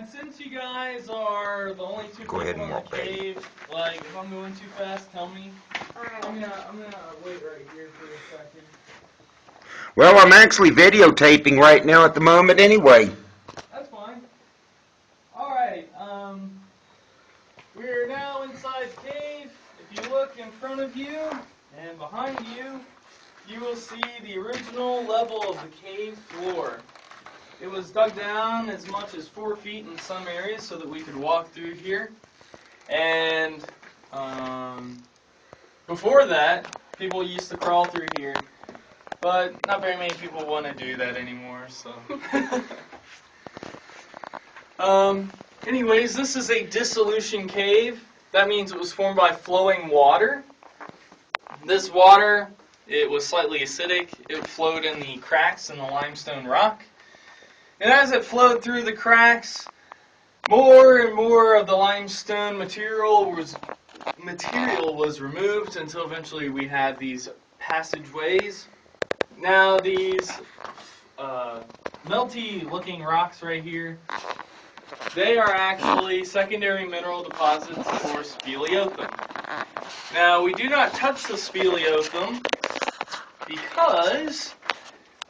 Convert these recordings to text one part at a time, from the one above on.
And since you guys are the only two people in the cave, like if I'm going too fast, tell me. Alright. I'm gonna wait right here for a second. Well, I'm actually videotaping right now at the moment anyway. That's fine. Alright, we're now inside the cave. If you look in front of you and behind you, you will see the original level of the cave floor. It was dug down as much as 4 feet in some areas so that we could walk through here. And before that, people used to crawl through here. But not very many people want to do that anymore, so. Anyways, this is a dissolution cave. That means it was formed by flowing water. This water, it was slightly acidic. It flowed in the cracks in the limestone rock. And as it flowed through the cracks, more and more of the limestone material was removed until eventually we had these passageways. Now these melty-looking rocks right here, they are actually secondary mineral deposits for speleothem. Now we do not touch the speleothem because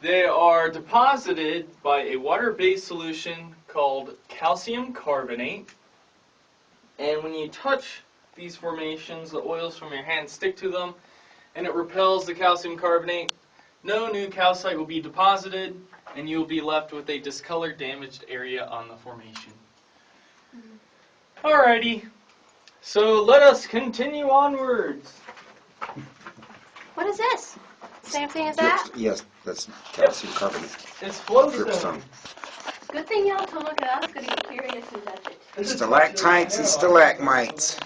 they are deposited by a water-based solution called calcium carbonate. And when you touch these formations, the oils from your hand stick to them, and it repels the calcium carbonate. No new calcite will be deposited, and you will be left with a discolored, damaged area on the formation. Alrighty, so let us continue onwards. What is this? Same thing as that? Yes, that's calcium carbonate. It's flowstone. Good thing y'all told me, because I was going to get curious and touch it. Stalactites and stalagmites.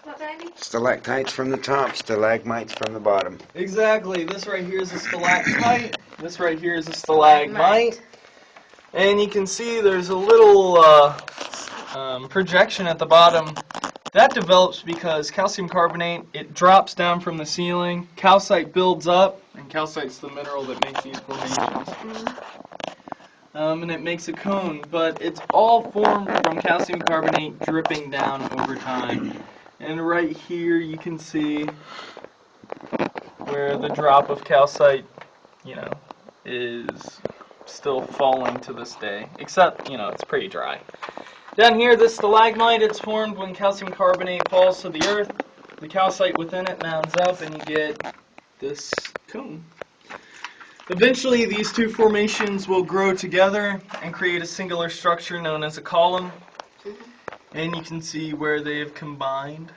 What, baby? Stalactites from the top, stalagmites from the bottom. Exactly. This right here is a stalactite. This right here is a stalagmite. And you can see there's a little projection at the bottom. That develops because calcium carbonate, it drops down from the ceiling. Calcite builds up, and calcite's the mineral that makes these formations. And it makes a cone, but it's all formed from calcium carbonate dripping down over time. And right here you can see where the drop of calcite, is still falling to this day. Except, it's pretty dry. Down here, this stalagmite, it's formed when calcium carbonate falls to the earth. The calcite within it mounds up and you get this cone. Eventually, these two formations will grow together and create a singular structure known as a column. And you can see where they have combined.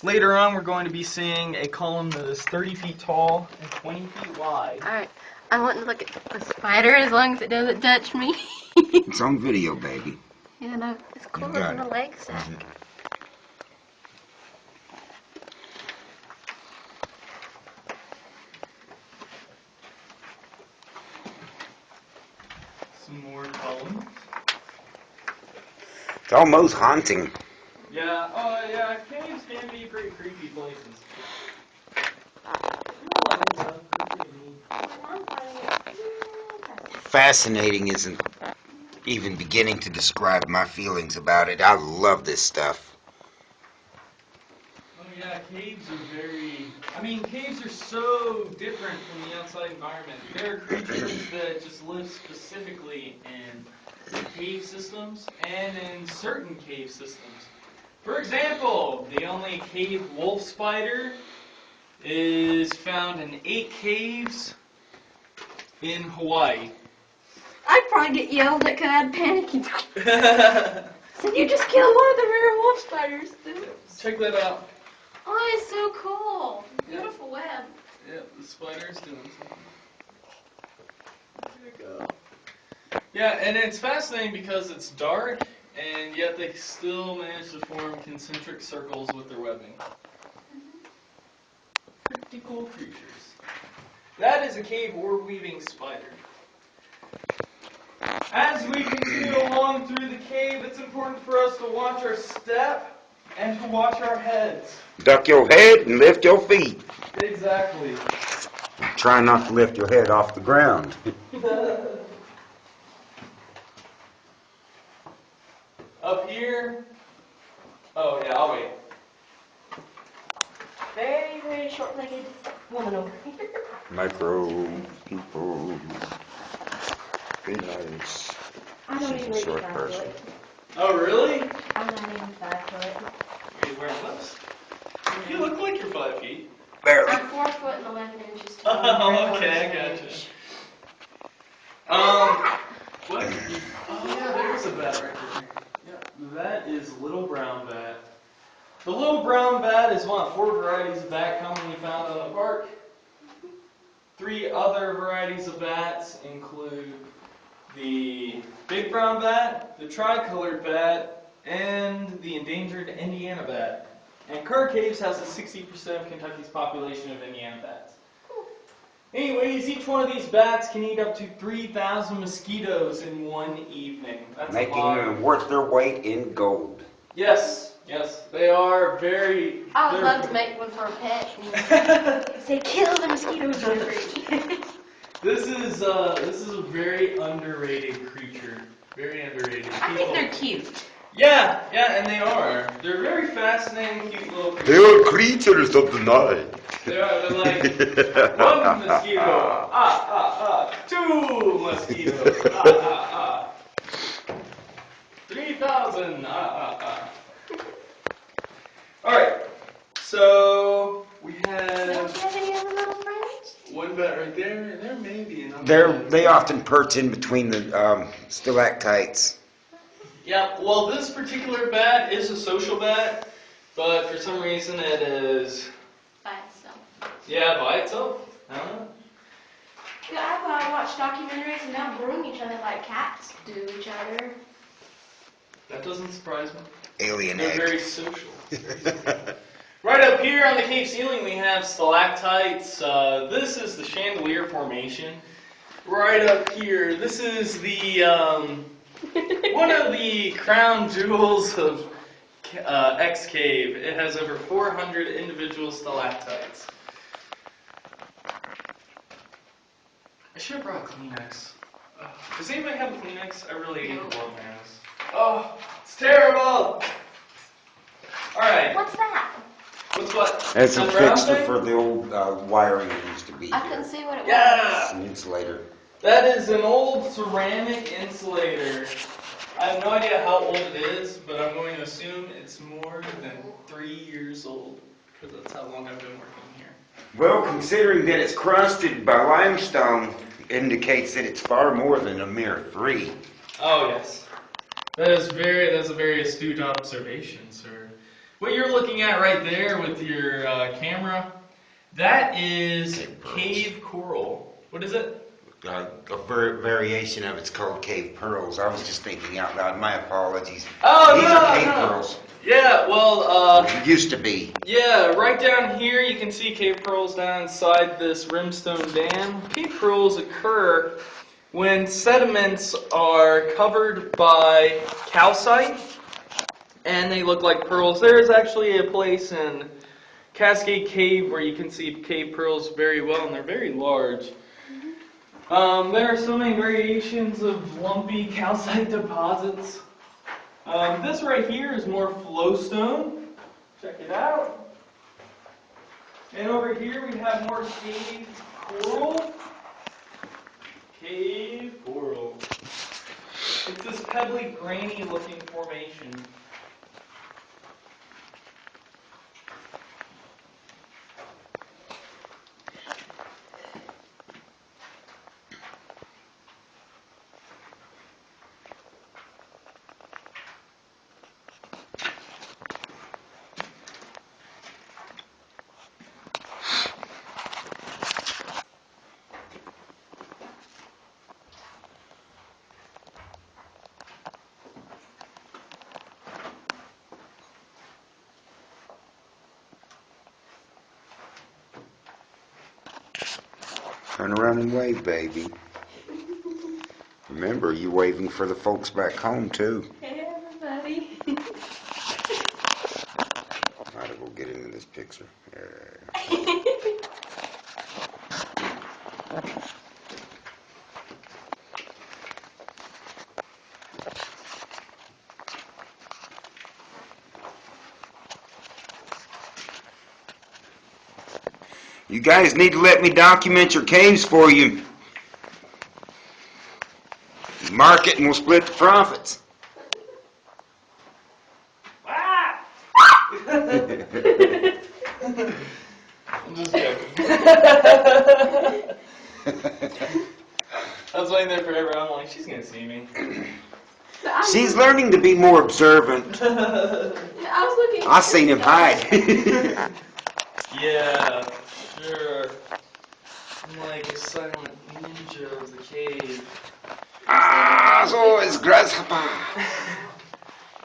Later on, we're going to be seeing a column that is 30 feet tall and 20 feet wide. Alright, I want to look at the spider as long as it doesn't touch me. It's on video, baby. Yeah, no, it's cool looking the leg sack. Some more columns. It's almost haunting. Yeah, yeah, caves can be pretty creepy places. Fascinating isn't even beginning to describe my feelings about it. I love this stuff. Oh yeah, caves are so different from the outside environment. There are creatures that just live specifically in cave systems and in certain cave systems. For example, the only cave wolf spider is found in 8 caves in Hawaii. I'd probably get yelled at because I'd panic. So you just killed one of the rare wolf spiders, dude. Check that out. Oh, it's so cool. Beautiful web. Yep, the spider's doing something. There you go. Yeah, and it's fascinating because it's dark, and yet they still manage to form concentric circles with their webbing. Pretty cool creatures. That is a cave orb-weaving spider. As we continue along through the cave, it's important for us to watch our step and to watch our heads. Duck your head and lift your feet. Exactly. Try not to lift your head off the ground. here. Oh yeah, I'll wait. Very, very short-legged woman over here. Micro people. Be nice. I don't She's even a reach short 5 person. foot. Oh really? I'm not even 5 foot. Are you wearing this? You look like you're 5 feet. Barely. I'm 4 foot and 11 inches tall. Oh, okay, I gotcha. What? Oh yeah, there's a bat right there. Yeah, that is little brown bat. The little brown bat is one of 4 varieties of bat commonly found on the park. 3 other varieties of bats include the big brown bat, the tricolored bat, and the endangered Indiana bat. And Kerr Caves has 60% of Kentucky's population of Indiana bats. Anyways, each one of these bats can eat up to 3,000 mosquitoes in one evening. That's Making a lot. them worth their weight in gold. Yes, they are very. I would love to make one for a pet. Say, kill the mosquitoes whenever you This is a very underrated creature. Very underrated. I think they're cute. Yeah, and they are. They're very fascinating, cute little creatures. They are creatures of the night. They're like 1 mosquito, 2 mosquitoes, 3,000, Alright, so we Don't have you have any other little friends? 1 bat right there. There may be another. They often perch in between the stalactites. Yeah, well, this particular bat is a social bat, but for some reason it is, By itself. yeah, by itself. I don't know. Yeah, I watch documentaries and they'll groom each other like cats do each other. That doesn't surprise me. Alien They're egg. very social. Right up here on the cave ceiling we have stalactites. This is the chandelier formation. Right up here, this is the one of the crown jewels of X Cave. It has over 400 individual stalactites. I should have brought a Kleenex. Does anybody have a Kleenex? I really hate to blow my nose. Oh, it's terrible! Alright. What's that? What's what? That's a That round fixture thing? for the old wiring that used to be I here. couldn't see what it Yeah! It's an insulator. That is an old ceramic insulator. I have no idea how old it is, but I'm going to assume it's more than 3 years old, because that's how long I've been working here. Well, considering that it's crusted by limestone, indicates that it's far more than a mere 3. Oh yes, that's a very astute observation, sir. What you're looking at right there with your camera, that is cave coral. What is it? A variation of it's called cave pearls. I was just thinking out loud. My apologies. Oh, These no, are cave no. pearls. Yeah, well, Used to be. yeah, right down here you can see cave pearls down inside this rimstone dam. Cave pearls occur when sediments are covered by calcite and they look like pearls. There is actually a place in Cascade Cave where you can see cave pearls very well, and they're very large. There are so many variations of lumpy calcite deposits. This right here is more flowstone. Check it out. And over here we have more cave coral. Cave coral. It's this pebbly, grainy looking formation. Turn around and wave, baby. Remember, you're waving for the folks back home, too. Hey, everybody. Might as well get into this picture. Yeah. You guys need to let me document your caves for you. Mark it and we'll split the profits. Ah! I'm just joking. I was waiting there forever. I'm like, she's gonna see me. She's learning to be more observant. I was looking. I seen him hide. Yeah, sure. I'm like a silent ninja of the cave. Ah, so is grasshopper.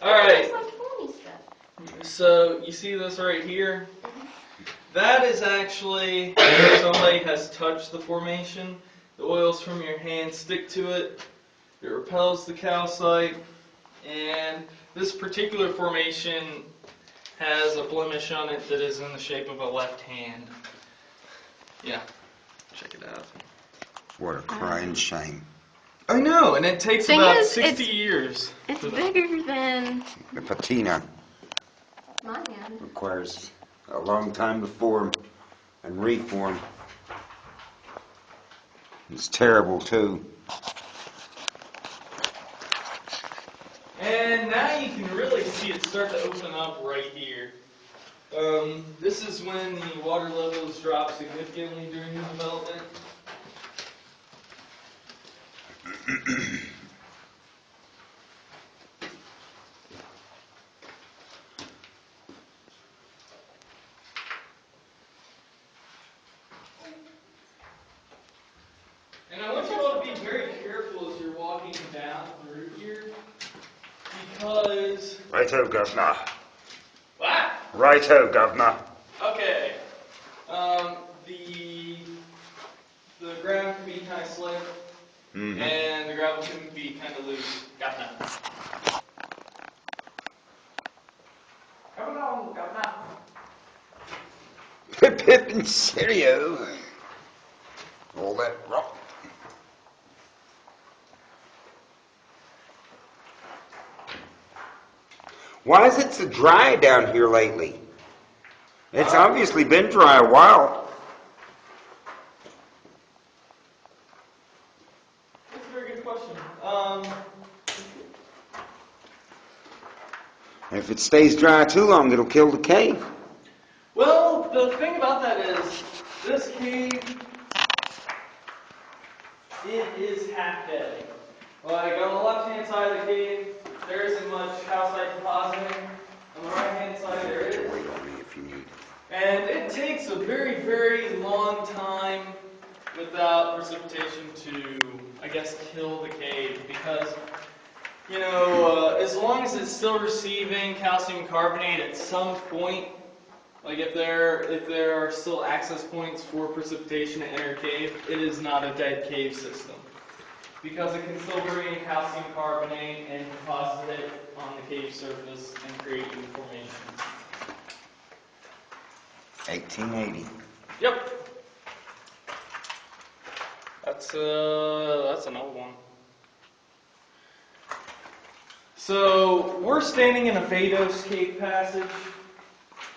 Alright, It's like pony stuff. so you see this right here? That is actually where somebody has touched the formation. The oils from your hand stick to it. It repels the calcite. And this particular formation has a blemish on it that is in the shape of a left hand. Yeah, check it out. What a crying shame. I know, and it takes Thing about is, 60 years. It's bigger than The patina my hand. requires a long time to form and reform. It's terrible too. And now you can really see it start to open up right here. This is when the water levels drop significantly during the development. And I want you all to be very careful as you're walking down through here, because... Righto, governor. What? Righto, governor. Okay. The ground can be kind of slick, and the gravel can be kind of loose. Got that. Come on, governor. Pip and Cheerio. All that rock. Why is it so dry down here lately? It's obviously been dry a while. That's a very good question. If it stays dry too long, it'll kill the cave. Well, the thing about that is, this cave, it is half dead. Like, on the left-hand side of the cave, there isn't much calcite depositing. On the right-hand side, there is. Wait on me if you need. And it takes a very, very long time without precipitation to, I guess, kill the cave. Because, you know, as long as it's still receiving calcium carbonate at some point, like if there are still access points for precipitation to enter a cave, it is not a dead cave system. Because it can still bring in calcium carbonate and deposit it on the cave surface and create new formations. 1880. Yep. That's an old one. So we're standing in a Vados cave passage.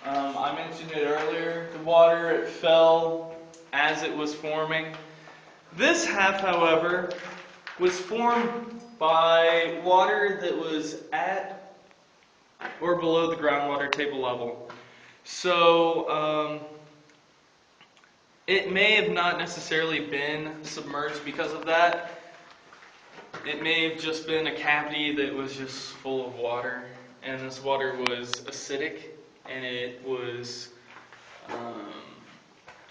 I mentioned it earlier. The water, it fell as it was forming. This half, however, was formed by water that was at or below the groundwater table level. So it may have not necessarily been submerged because of that. It may have just been a cavity that was just full of water, and this water was acidic, and it was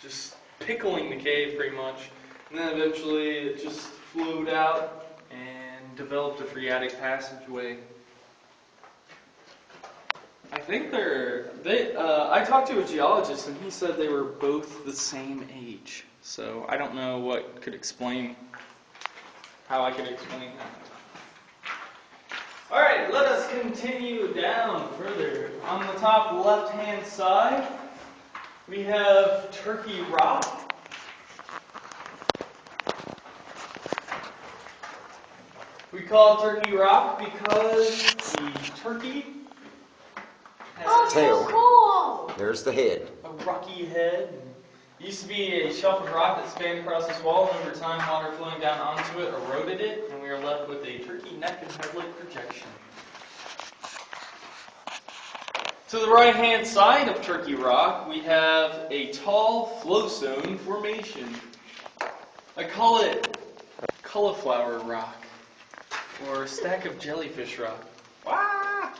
just pickling the cave pretty much. And then eventually it just flowed out and developed a phreatic passageway. I think I talked to a geologist and he said they were both the same age. So I don't know how I could explain that. Alright, let us continue down further. On the top left-hand side, we have Turkey Rock. We call it Turkey Rock because the turkey has Tail. Cool. There's the head. a rocky head. Used to be a shelf of rock that spanned across this wall, and over time, water flowing down onto it eroded it, and we are left with a turkey neck and headlight projection. To the right-hand side of Turkey Rock, we have a tall flowstone formation. I call it cauliflower rock, or stack of jellyfish rock. Wah!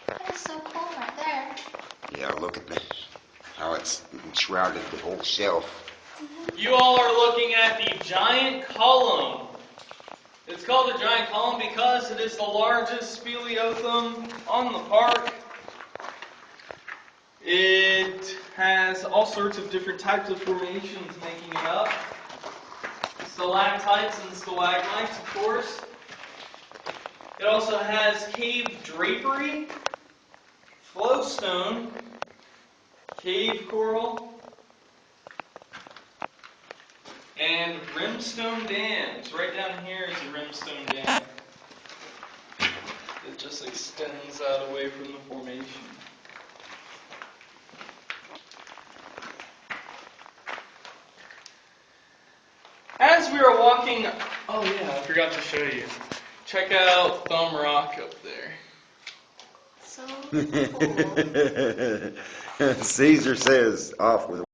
That is so cool right there. Yeah, look at how it's enshrouded the whole shelf. You all are looking at the giant column. It's called a giant column because it is the largest speleothem on the park. It has all sorts of different types of formations making it up. Stalactites and stalagmites, of course. It also has cave drapery, flowstone, cave coral, and rimstone dams. Right down here is a rimstone dam. It just extends out away from the formation. As we are walking, oh yeah, I forgot to show you. Check out Thumb Rock up there. So cool. Caesar says, off with